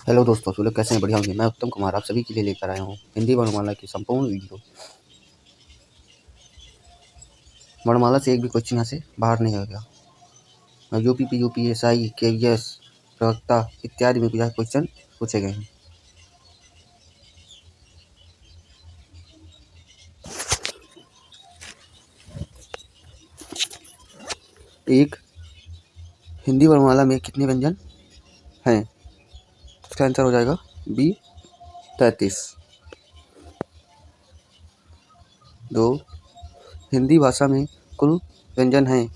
Hello दोस्तों, आप लोग कैसे हैं? बढ़िया होंगे। मैं उत्तम कुमार आप सभी के लिए लेकर आया हूँ हिंदी वर्णमाला की संपूर्ण वीडियो। वर्णमाला से एक भी क्वेश्चन यहाँ से बाहर नहीं आएगा। यूपी, यूपीएसआई, केवीएस, प्रवक्ता इत्यादि में यह क्वेश्चन पूछे गए हैं। एक, हिंदी वर्णमाला में कितने व्यंजन हैं? इसका आंसर हो जाएगा बी 33। 2, हिंदी भाषा में कुल व्यंजन हैं?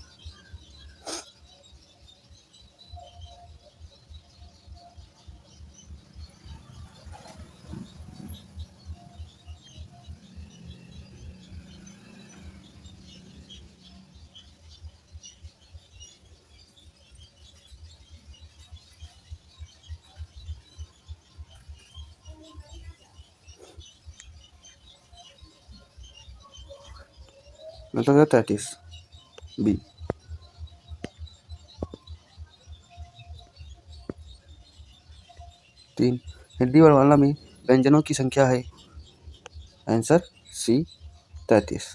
मतलब 33 बी। 3, हिंदी वर्णमाला में व्यंजनों की संख्या है? Answer C 33।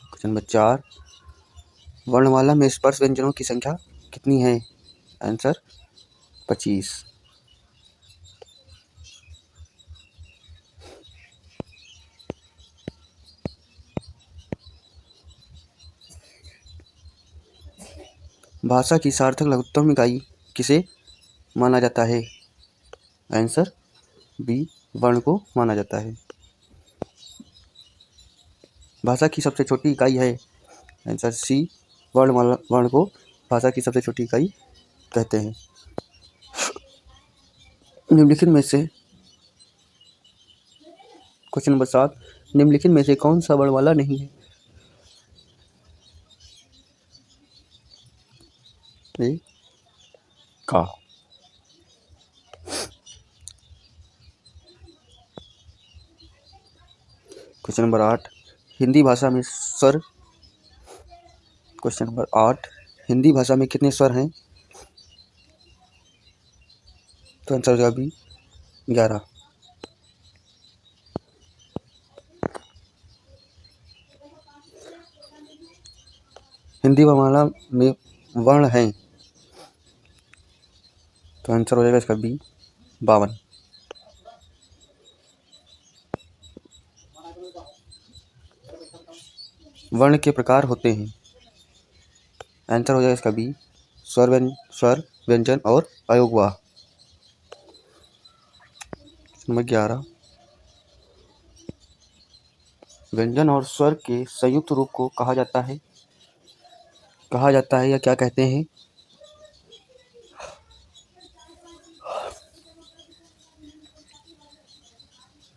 क्वेश्चन नंबर 4, वर्णमाला में स्पर्श व्यंजनों की संख्या कितनी है? आंसर 25। भाषा की सार्थक लघुत्तम इकाई किसे माना जाता है? आंसर बी वर्ण को माना जाता है। भाषा की सबसे छोटी इकाई है? आंसर सी वर्ण को भाषा की सबसे छोटी इकाई कहते हैं। निम्नलिखित में से क्वेश्चन नंबर 7, निम्नलिखित में से कौन सा वर्णमाला नहीं है? ए का। क्वेश्चन नंबर 8, हिंदी भाषा में स्वर। क्वेश्चन नंबर 8, हिंदी भाषा में कितने स्वर हैं? तो आंसर हो जाएगा बी 11। हिंदी वर्णमाला में वर्ण हैं? तो आंसर हो जाएगा इसका बी 52। वर्ण के प्रकार होते हैं? आंसर हो जाएगा इसका बी स्वर, व्यंजन और अयोगवाह। नंबर 11, व्यंजन और स्वर के संयुक्त रूप को कहा जाता है या क्या कहते हैं?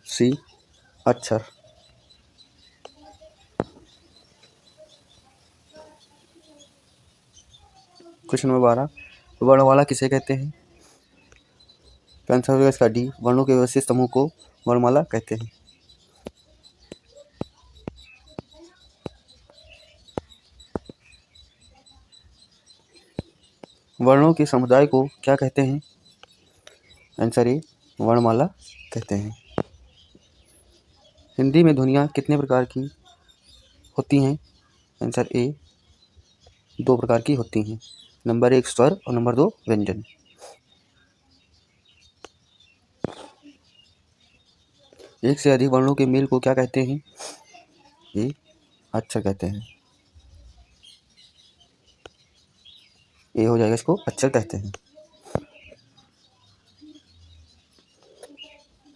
सी अक्षर। क्वेश्चन नंबर 12, वर्णमाला किसे कहते हैं? तो आंसर होगा इसका डी वर्णों के व्यवस्थित समूह को वर्णमाला कहते हैं। वर्णों के समुदाय को क्या कहते हैं? आंसर ए वर्णमाला कहते हैं। हिंदी में ध्वनियाँ कितने प्रकार की होती हैं? आंसर ए 2 प्रकार की होती हैं। नंबर 1 स्वर और नंबर 2 व्यंजन। एक से अधिक वर्णों के मेल को क्या कहते हैं? ए अक्षर कहते हैं। ए हो जाएगा, इसको अक्षर कहते हैं।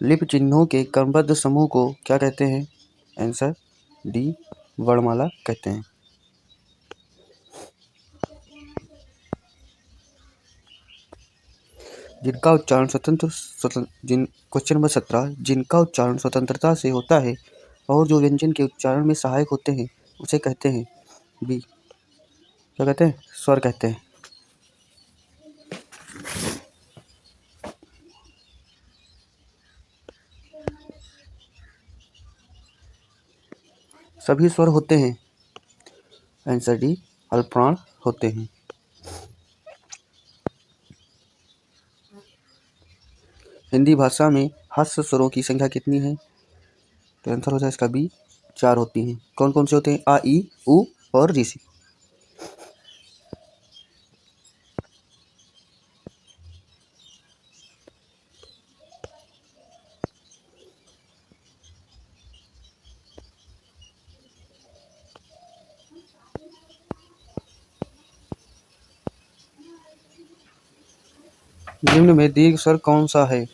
लिप चिन्हों के क्रमबद्ध समूह को क्या कहते हैं? आंसर डी वर्णमाला कहते हैं। जिनका उच्चारण क्वेश्चन नंबर 17, जिनका उच्चारण स्वतंत्रता से होता है और जो व्यंजन के उच्चारण में सहायक होते हैं उसे कहते हैं? बी क्या कहते हैं? स्वर कहते हैं। सभी स्वर होते हैं? आंसर डी अल्पप्राण होते हैं। हिंदी भाषा में हास्य स्वरों की संख्या कितनी है? तो आंसर हो जाए इसका बी, 4 होती हैं। कौन कौन से होते हैं? आ, ई, उ और ऋषि। निम्न में दीर्घ स्वर कौन सा है?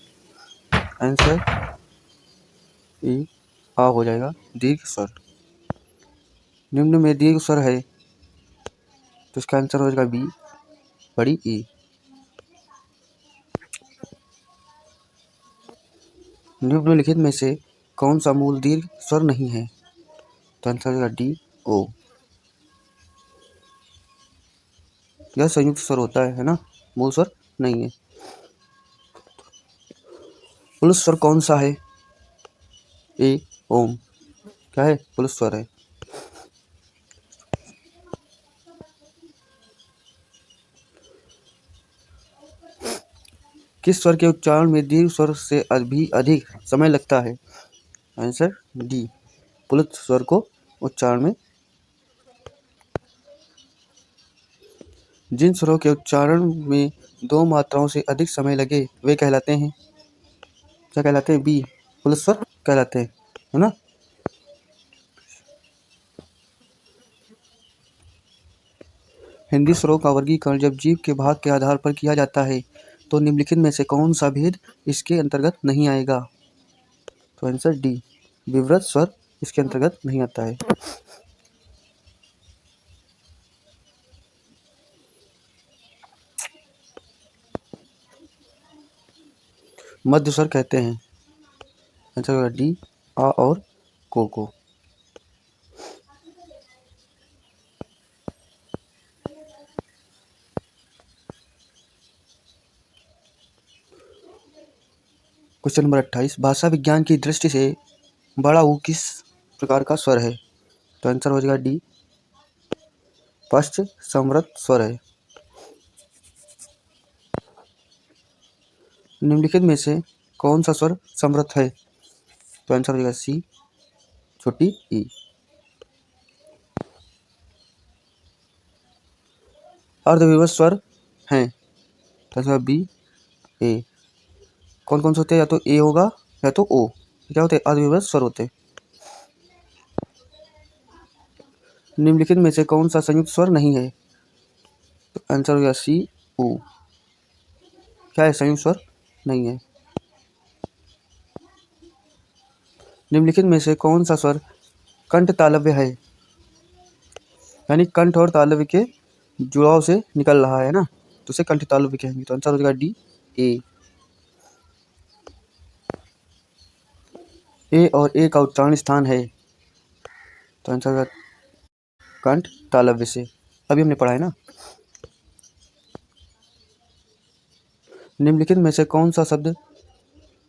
आंसर ई, आ हो जाएगा दीर्घ स्वर। निम्न में दीर्घ स्वर है तो इसका आंसर हो जाएगा बी, बड़ी ई। निम्नलिखित में से कौन सा मूल दीर्घ स्वर नहीं है? तो आंसर हो जाएगा डी, ओ। यह संयुक्त स्वर होता है ना, मूल स्वर नहीं है। पुलिस स्वर कौन सा है? ए, ओम। क्या है? पुलिस स्वर है। किस स्वर के उच्चारण में दीर्घ स्वर से भी अधिक समय लगता है? आंसर डी, पुलिस स्वर को उच्चारण में। जिन स्वरों के उच्चारण में 2 मात्राओं से अधिक समय लगे वे कहलाते हैं, क्या कहलाते हैं? बी, पुलिस स्वर कहलाते हैं, है ना। हिंदी स्वरों का वर्गीकरण जब जीभ के भाग के आधार पर किया जाता है तो निम्नलिखित में से कौन सा भेद इसके अंतर्गत नहीं आएगा? तो आंसर डी, विवृत स्वर इसके अंतर्गत नहीं आता है। मध्य स्वर कहते हैं, आंसर होगा डी, आ और को। क्वेश्चन नंबर 28, भाषा विज्ञान की दृष्टि से बड़ा ऊ किस प्रकार का स्वर है? तो आंसर हो जाएगा डी, पश्च समृत स्वर है। निम्नलिखित में से कौन सा स्वर समृत है? तो आंसर हो जाएगा सी, छोटी ई। अर्धविभक्त स्वर हैं, तो आंसर बी, ए। कौन कौन से होते हैं? या तो ए होगा या तो ओ। क्या होते हैं? अर्धविभक्त स्वर होते हैं। निम्नलिखित में से कौन सा संयुक्त स्वर नहीं है? तो आंसर हो गया सी, ऊ। क्या है? संयुक्त स्वर नहीं है। निम्नलिखित में से कौन सा स्वर कंठ तालव्य है? यानी कंठ और तालव्य के जुड़ाव से निकल रहा है ना, तो उसे कंठ तालव्य कहेंगे। तो आंसर हो जाएगा डी, ए। ए और ए का उच्चारण स्थान है, तो आंसर होगा कंठ तालव्य से। अभी हमने पढ़ा है ना। निम्नलिखित में से कौन सा शब्द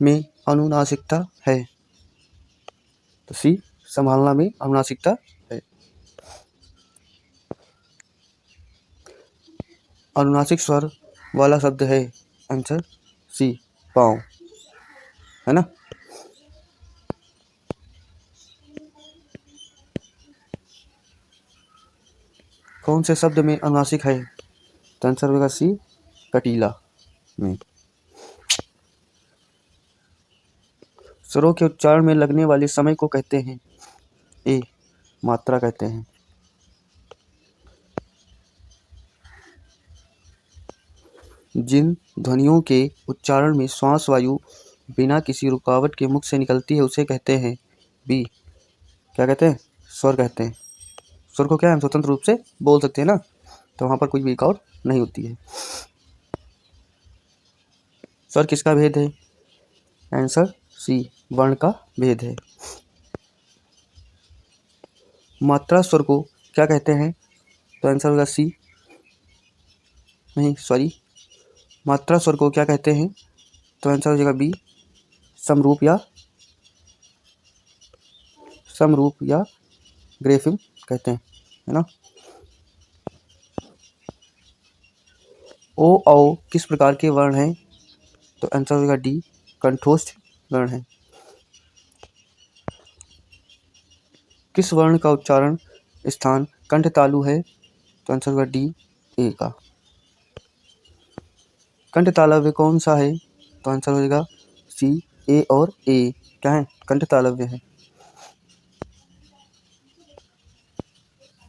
में अनुनासिकता है? तो सी, संभालना में अनुनासिकता है। अनुनासिक स्वर वाला शब्द है, आंसर सी, पाँव, है ना। कौन से शब्द में अनुनासिक है? तो आंसर होगा सी, कटीला में। स्वरों के उच्चारण में लगने वाले समय को कहते हैं? ए, मात्रा कहते हैं। जिन ध्वनियों के उच्चारण में श्वास वायु बिना किसी रुकावट के मुख से निकलती है उसे कहते हैं? बी, क्या कहते हैं? स्वर कहते हैं। स्वर को क्या है? हम स्वतंत्र रूप से बोल सकते हैं ना, तो वहाँ पर कोई भी रुकावट नहीं होती है। स्वर किसका भेद है? आंसर सी, वर्ण का भेद है। मात्रा स्वर को क्या कहते हैं? तो आंसर होगा सी, नहीं सॉरी, मात्रा स्वर को क्या कहते हैं? तो आंसर हो जाएगा बी, समरूप या ग्रेफिंग कहते हैं, है ना। ओ औ किस प्रकार के वर्ण हैं? तो आंसर होगा डी, कंठोष्ठ वर्ण है। किस वर्ण का उच्चारण स्थान कंठ तालु है? तो आंसर होगा डी, ए का। कंठ तालव्य कौन सा है? तो आंसर हो जाएगा सी, ए और ए क्या है? कंठ तालव्य है।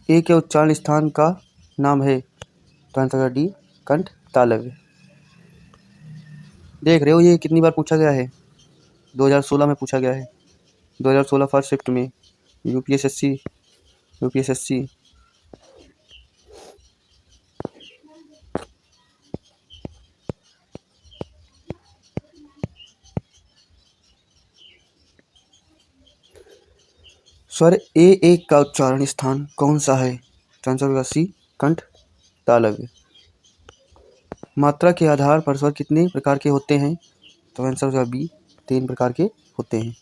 ए के उच्चारण स्थान का नाम है? तो आंसर होगा डी, कंठ तालव्य। देख रहे हो ये कितनी बार पूछा गया है? 2016 में पूछा गया है, 2016 फर्स्ट शिफ्ट में, यूपीएसएससी। स्वर ए एक का उच्चारण स्थान कौन सा है? तो आंसर होगा सी, कंठ तालव्य। मात्रा के आधार पर स्वर कितने प्रकार के होते हैं? तो आंसर होगा बी, 3 प्रकार के होते हैं।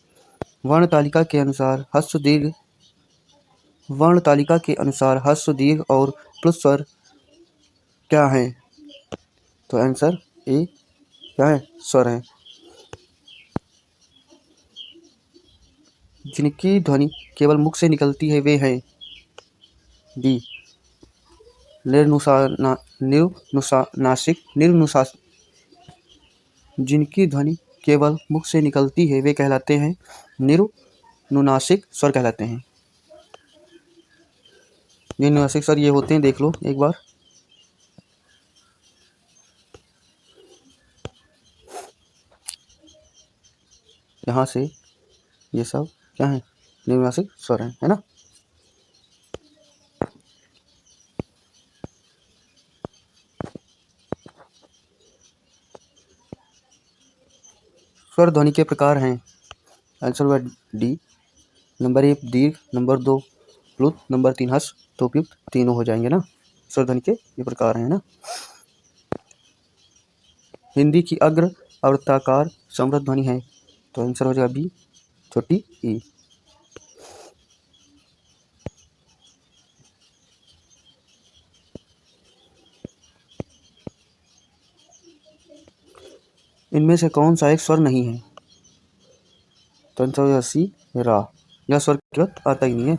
वर्ण तालिका के अनुसार ह्रस्व दीर्घ और प्लुत स्वर क्या है? तो आंसर ए क्या है? स्वर है। जिनकी ध्वनि केवल मुख से निकलती है वे हैं? डी, निर्नुसासिक। जिनकी ध्वनि केवल मुख से निकलती है वे कहलाते हैं निर्नुनासिक स्वर कहलाते हैं। निर्नुनासिक स्वर ये होते हैं, देख लो एक बार। यहाँ से ये सब क्या है? निर्नुनासिक स्वर है ना। स्वर ध्वनि के प्रकार हैं। आंसर होगा डी, नंबर 1 दीर्घ, नंबर 2 प्लुत, नंबर 3 ह्रस्व, तो उपयुक्त तीनों हो जाएंगे ना। स्वर ध्वनि के ये प्रकार हैं ना। हिंदी की अग्र अवृत्ताकार समृद्ध ध्वनि है? तो आंसर हो जाएगा बी, छोटी ई। इनमें से कौन सा एक स्वर नहीं है? तो आंसर हो जाएगा सी, रा। यह स्वर आता ही नहीं है।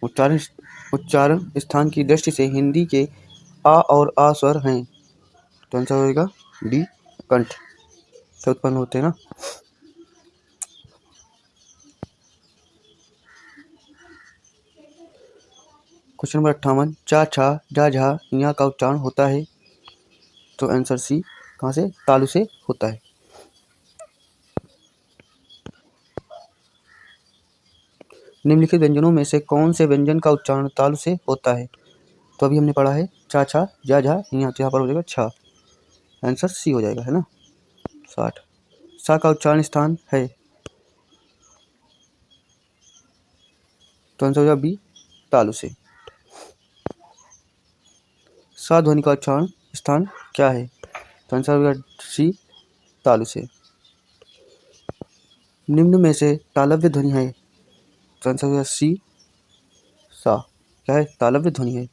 उच्चारण स्थान की दृष्टि से हिंदी के आ और आ स्वर हैं? तो आंसर होगा डी, कंठ से उत्पन्न होते हैं ना। क्वेश्चन नंबर 58, चा, छा, जा, झा, यहाँ का उच्चारण होता है? तो आंसर सी, कहाँ से? तालु से होता है। निम्नलिखित व्यंजनों में से कौन से व्यंजन का उच्चारण तालु से होता है? तो अभी हमने पढ़ा है चा, छा, जा, झा, यहाँ, तो यहाँ पर हो जाएगा छा। आंसर सी हो जाएगा, है ना। 60, सा का उच्चारण स्थान है? तो आंसर हो जाएगा बी, तालु से। सा ध्वनि का उच्चारण स्थान क्या है? तो आंसर होगा सी, तालु से। निम्न में से तालव्य ध्वनि है? तो आंसर होगा सी, सा। क्या है? तालव्य ध्वनि है।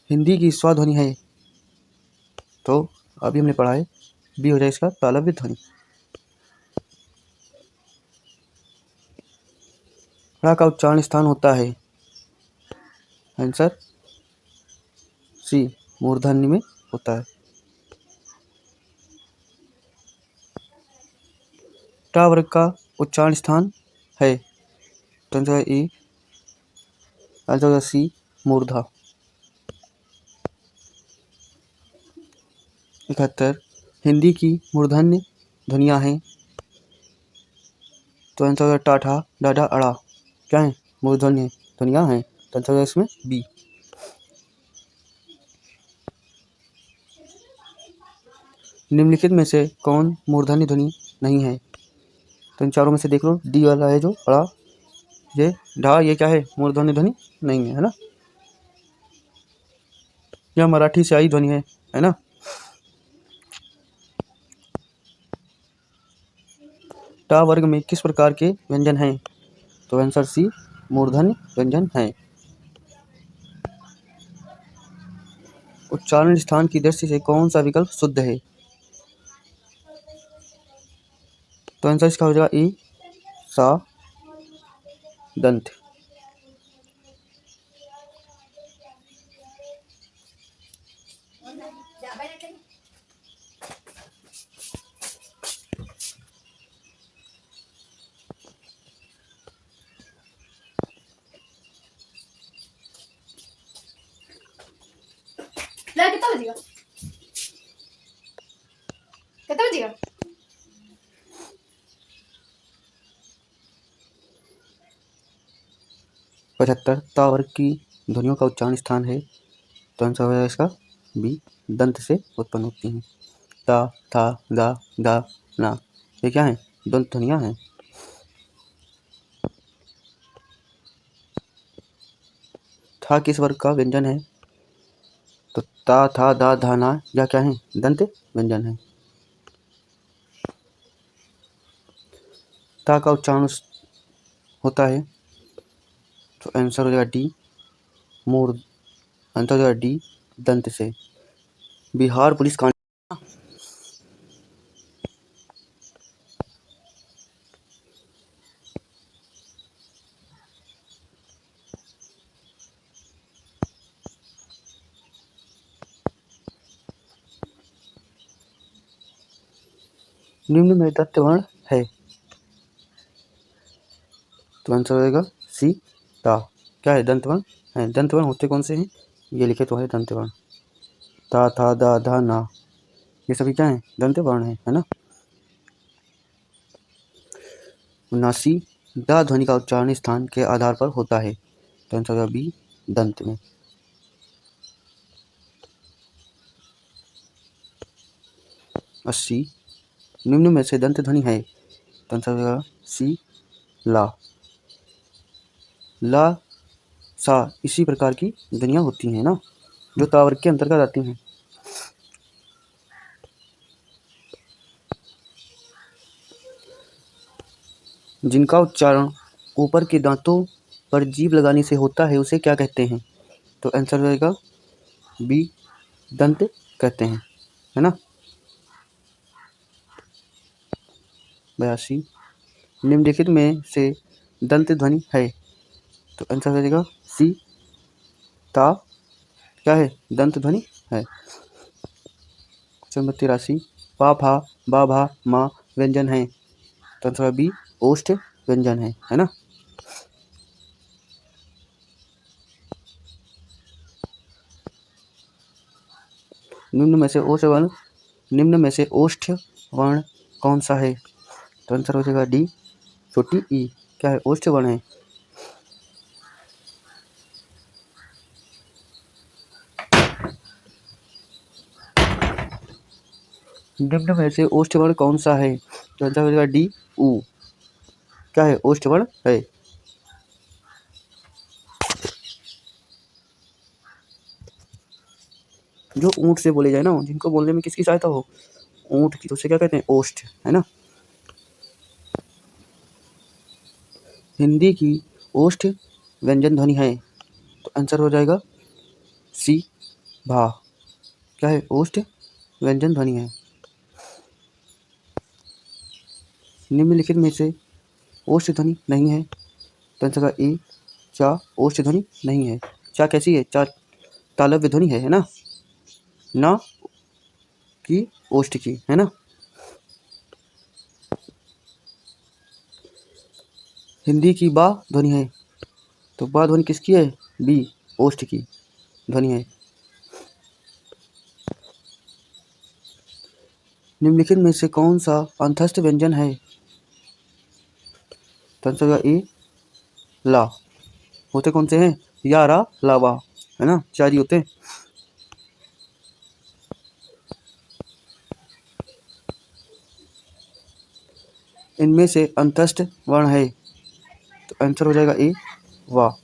हिंदी की स्वाध्वनि है? तो अभी हमने पढ़ा है बी हो जाएगा इसका, तालव्य ध्वनि। रा का उच्चारण स्थान होता है? आंसर सी, मूर्धन्य में होता है। टा वर्ग का उच्चारण स्थान है? तो आंसर ए, आंसर सी, मूर्धा। 71, हिंदी की मूर्धन्य ध्वनियाँ हैं? तो आंसर होगा टाठा, डाढ़ा, अड़ा। क्या है? मूर्धन्य ध्वनियाँ हैं। तो आंसर होगा इसमें बी। निम्नलिखित में से कौन मूर्धन्य ध्वनि नहीं है? तो इन चारों में से देख लो, डी वाला है जो अड़ा, ये ढा, ये क्या है? मूर्धन्य ध्वनि नहीं है ना। यह मराठी से आई ध्वनि है ना। टा वर्ग में किस प्रकार के व्यंजन हैं? तो आंसर सी, मूर्धन्य व्यंजन हैं। उच्चारण स्थान की दृष्टि से कौन सा विकल्प शुद्ध है? तो आंसर इसका हो जाएगा ई सा दंत। कितना बजेगा? कितना बजेगा? 75 ता वर्ग की ध्वनियों का उच्चारण स्थान है। तो आंसर हो जाएगा इसका बी दंत से उत्पन्न होती हैं। ता था दा दा ना, ये क्या है? दंत ध्वनियाँ हैं। था किस वर्ग का व्यंजन है? तो ता था दा धा ना, या क्या है? दंत व्यंजन है। ता का उच्चारण होता है, तो आंसर हो जाएगा डी मूर्ध। आंसर हो जाएगा डी दंत से। बिहार पुलिस कांड निम्न में दंत वर्ण है। तो आंसर हो जाएगा सी ता। क्या है? दंत वर्ण है। दंत वर्ण होते कौन से हैं? ये लिखे तो है दंत वर्ण। ता था दा धा ना, ये सभी क्या है? दंत वर्ण है ना। 79 दा ध्वनि का उच्चारण स्थान के आधार पर होता है। तो आंसर होगा बी दंत में। 80 निम्न में से दंत ध्वनि है। तो आंसर होगा सी ला। ला सा इसी प्रकार की ध्वनियाँ होती हैं ना, जो ता वर्ग के अंतर्गत आती हैं। जिनका उच्चारण ऊपर के दांतों पर जीभ लगाने से होता है उसे क्या कहते हैं? तो आंसर रहेगा बी दंत कहते हैं, है ना। 82 निम्नलिखित में से दंत ध्वनि है। तो आंसर हो जाएगा सी ता। क्या है? दंत ध्वनि है। 83 पा फा बा भा मा व्यंजन है। तो आंसर बी ओष्ठ व्यंजन है ना। निम्न में से ओष्ठ वर्ण कौन सा है? तो आंसर हो जाएगा डी छोटी ई। क्या है? ओष्ठ वर्ण है। निम्न में से ओष्ठ वर्ण कौन सा है? तो आंसर हो जाएगा डी ऊ। क्या है? ओष्ठ वर्ण है। जो ऊंट से बोले जाए ना, जिनको बोलने में किसकी सहायता हो? ऊंट की, तो उसे क्या कहते हैं? ओष्ठ, है ना। हिंदी की ओष्ठ व्यंजन ध्वनि है। तो आंसर हो जाएगा सी भा। क्या है? ओष्ठ व्यंजन ध्वनि है। निम्नलिखित में से ओष्ठ ध्वनि नहीं है। तो आंसर होगा ए चा ओष्ठ ध्वनि नहीं है। चा कैसी है? चा तालव्य ध्वनि है ना, ना कि ओष्ठ की, है ना। हिंदी की बा ध्वनि है। तो बा ध्वनि किसकी है? बी ओष्ठ की ध्वनि है। निम्नलिखित में से कौन सा अंतस्थ व्यंजन है? तो आंसर होगा ए ला। होते कौन से हैं? या रा लावा, है ना, चार ही होते हैं। इनमें से अंतस्थ वर्ण है। तो आंसर हो जाएगा ए वा।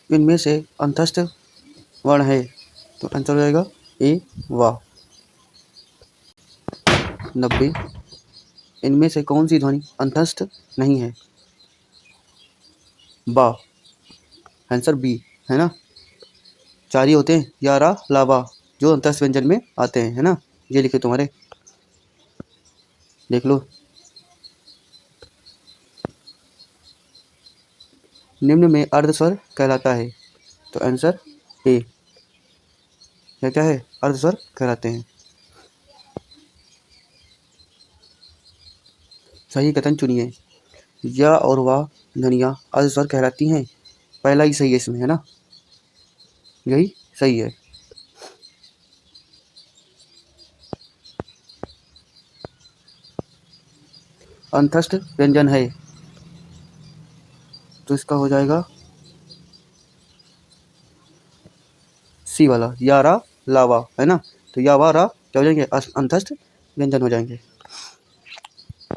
इनमें से अंतस्थ वर्ण है। तो आंसर हो जाएगा ए वा। 90 इनमें से कौन सी ध्वनि अंतस्थ नहीं है? बा। आंसर बी है ना। 4 ही होते हैं, या, रा, ला, बा, जो अंतस्थ व्यंजन में आते हैं, है ना। ये लिखे तुम्हारे, देख लो। निम्न में अर्ध स्वर कहलाता है, तो आंसर ए। यह क्या है? अर्ध स्वर कहलाते हैं। सही कथन चुनिए। या और वाह ध्वनियाँ अर्ध स्वर कहलाती हैं। पहला ही सही है इसमें, है ना, यही सही है। अंतस्थ व्यंजन है, तो इसका हो जाएगा सी वाला, या, रा, ला, वा, है ना। तो या, वा, रा क्या हो जाएंगे? अंतस्थ व्यंजन हो जाएंगे।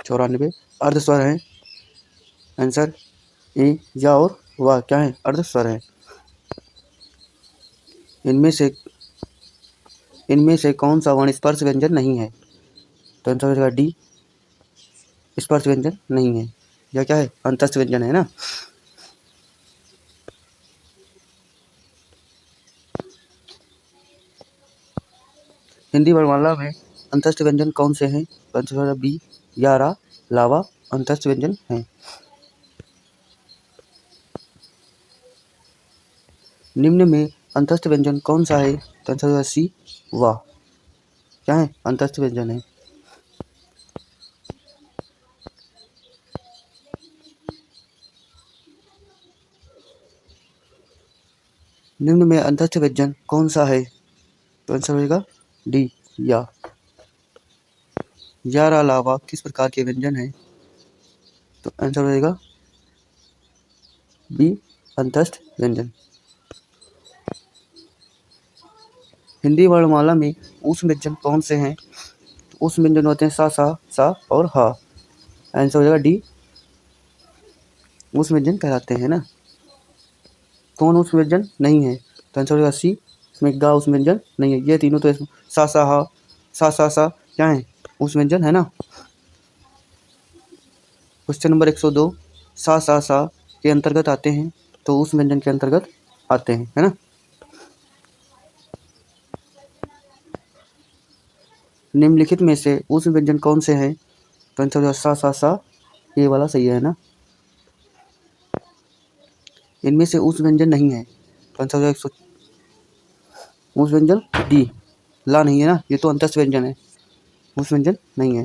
94 अर्ध स्वर हैं। Answer A. या और वाह क्या है? अर्ध स्वर है। इनमें से कौन सा वर्ण स्पर्श व्यंजन नहीं है? तो आंसर हो जाएगा डी, स्पर्श व्यंजन नहीं है। यह क्या है? अंतस्थ व्यंजन है ना। हिंदी वर्णमाला में अंतस्थ व्यंजन कौन से हैं? तो आंसर हो जाएगा बी, या, रा, ला, वा अंतस्थ व्यंजन हैं। निम्न में अंतस्थ व्यंजन कौन सा है? तो आंसर हो जाएगा सी, वाह क्या है? अंतस्थ व्यंजन है। निम्न में अंतस्थ व्यंजन कौन सा है? तो आंसर होगा डी, या। या, रा, ला, वा किस प्रकार के व्यंजन है? तो आंसर होगा बी, अंतस्थ व्यंजन। हिंदी वर्णमाला में ऊष्म व्यंजन कौन से हैं? तो ऊष्म व्यंजन होते हैं सा, सा और हा। आंसर हो जाएगा डी, ऊष्म व्यंजन कहलाते हैं ना। कौन ऊष्म व्यंजन नहीं है? तो आंसर हो जाएगा सी, इसमें गा ऊष्म व्यंजन नहीं है। ये तीनों तो सा, सा, हा, सा क्या है? ऊष्म व्यंजन है ना। क्वेश्चन नंबर 102 सा के अंतर्गत आते हैं, तो ऊष्म व्यंजन के अंतर्गत आते हैं, है ना। निम्नलिखित में से ऊष्म व्यंजन कौन से हैं? तो आंसर हो जाएगा सा, ये वाला सही है ना। इनमें से ऊष्म व्यंजन नहीं है, तो आंसर हो जाएगा ऊष्म व्यंजन डी, ला नहीं है ना, ये तो अंतस्थ व्यंजन है, ऊष्म व्यंजन नहीं है।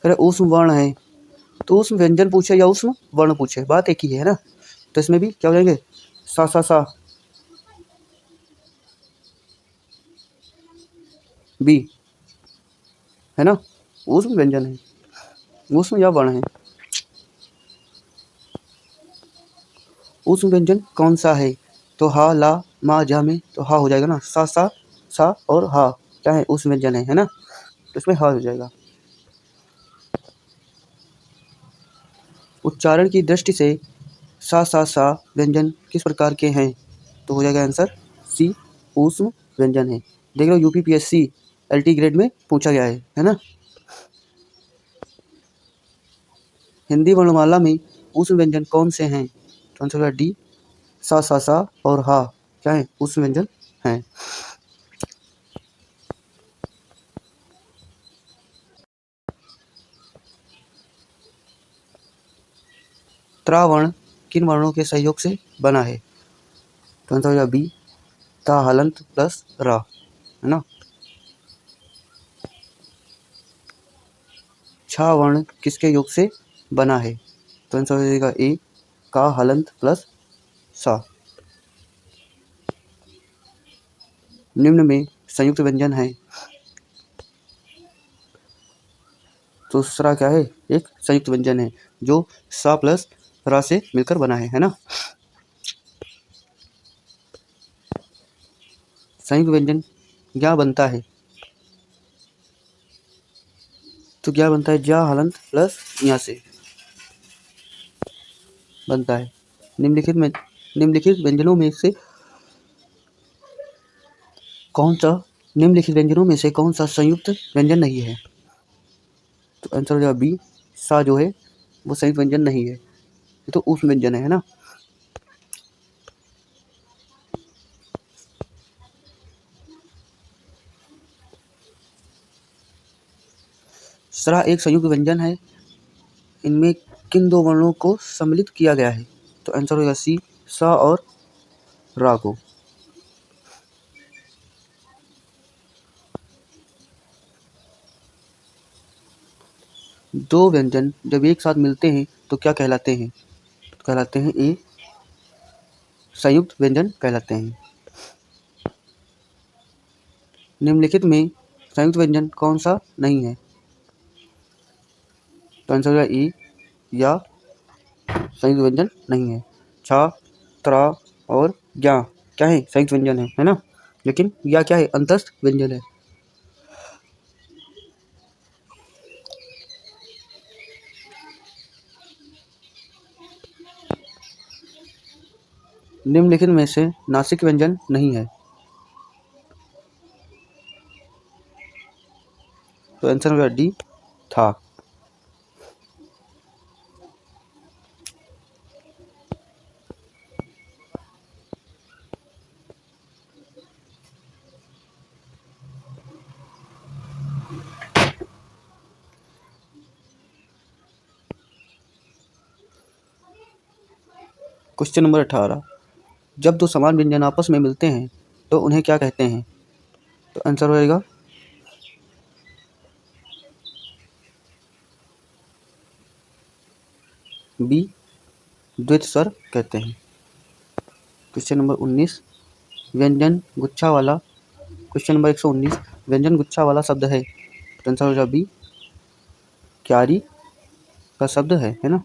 अरे ऊष्म वर्ण है, तो ऊष्म व्यंजन पूछे या ऊष्म वर्ण पूछे, बात एक ही है ना। तो इसमें भी क्या हो जाएंगे? सा बी, है ना, ऊष्म व्यंजन है, ऊष्म या वर्ण है। ऊष्म व्यंजन कौन सा है? तो हा, ला, मा, जा में तो हा हो जाएगा ना। सा और हा क्या है? ऊष्म व्यंजन है ना। तो इसमें हा हो जाएगा। उच्चारण की दृष्टि से सा व्यंजन किस प्रकार के हैं? तो हो जाएगा आंसर सी, ऊष्म व्यंजन है। देख लो यूपीपीएससी एलटी ग्रेड में पूछा गया है ना। हिंदी वर्णमाला में ऊष्म व्यंजन कौन से हैं? तो आंसर होगा डी, सा और हा क्या है? ऊष्म व्यंजन हैं। त्रा वर्ण किन वर्णों के सहयोग से बना है? तो आंसर हो जाएगा बी, ता हलंत प्लस रा, है ना। छा वर्ण किसके योग से बना है? तो आंसर हो जाएगा ए, का हलंत प्लस सा। निम्न में संयुक्त व्यंजन है, तो दूसरा क्या है? एक संयुक्त व्यंजन है जो सा प्लस रा से मिलकर बना है ना। संयुक्त व्यंजन क्या बनता है? तो क्या बनता है? जा हलंत प्लस यहाँ से बनता है। निम्नलिखित व्यंजनों में से कौन सा निम्नलिखित व्यंजनों में से कौन सा संयुक्त व्यंजन नहीं है? तो आंसर हो जाएगा बी, सा जो है वो संयुक्त व्यंजन नहीं है, ये तो ऊष्म व्यंजन है ना। सरा एक संयुक्त व्यंजन है, इनमें किन दो वर्णों को सम्मिलित किया गया है? तो आंसर होगा सी, सा और रा को। दो व्यंजन जब एक साथ मिलते हैं तो क्या कहलाते हैं? तो कहलाते हैं ए, संयुक्त व्यंजन कहलाते हैं। निम्नलिखित में संयुक्त व्यंजन कौन सा नहीं है? तो आंसर होगा ई, या संयुक्त व्यंजन नहीं है। छा, त्रा और ज्ञा क्या है? संयुक्त व्यंजन है ना, लेकिन या क्या है? अंतस्थ व्यंजन है। निम्नलिखित में से नासिक व्यंजन नहीं है। तो आंसर होगा डी, था। क्वेश्चन नंबर 18, जब दो समान व्यंजन आपस में मिलते हैं तो उन्हें क्या कहते हैं? तो आंसर होएगा बी, द्वैत स्वर कहते हैं। क्वेश्चन नंबर 19, व्यंजन गुच्छा वाला, क्वेश्चन नंबर 119, व्यंजन गुच्छा वाला शब्द है। तो आंसर होगा बी, क्यारी का शब्द है ना।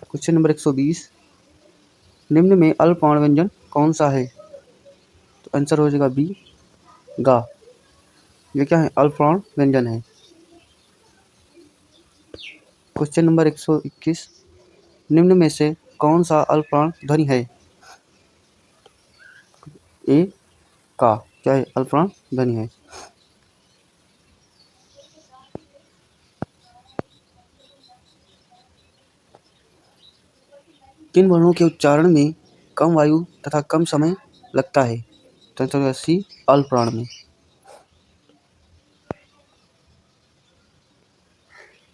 क्वेश्चन नंबर 120, निम्न में अल्पवर्ण व्यंजन कौन सा है? तो आंसर हो जाएगा बी, गा। ये क्या है? अल्पवर्ण व्यंजन है। क्वेश्चन नंबर 121, निम्न में से कौन सा अल्पवर्ण ध्वनि है? ए, का क्या है? अल्पवर्ण ध्वनि है। किन वर्णों के उच्चारण में कम वायु तथा कम समय लगता है? तो आंसर होगा सी, अल्पप्राण में।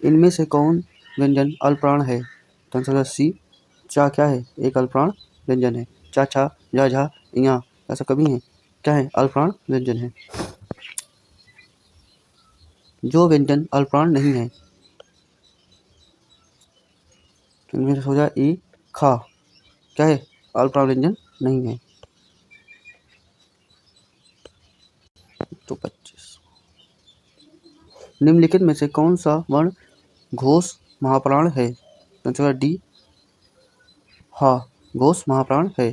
इनमें से कौन व्यंजन अल्पप्राण है? तो आंसर होगा सी, चा क्या है? एक अल्पप्राण व्यंजन है। चा, छा, जा, झा, या ऐसा कभी है? क्या है? अल्पप्राण व्यंजन है। जो व्यंजन अल्पप्राण नहीं है, तो इनमें से हो जाए ई, खा क्या है? अल्पप्राण व्यंजन नहीं है। तो 25, निम्नलिखित में से कौन सा वर्ण घोष महाप्राण है? तो आंसर डी, हा, घोष महाप्राण है।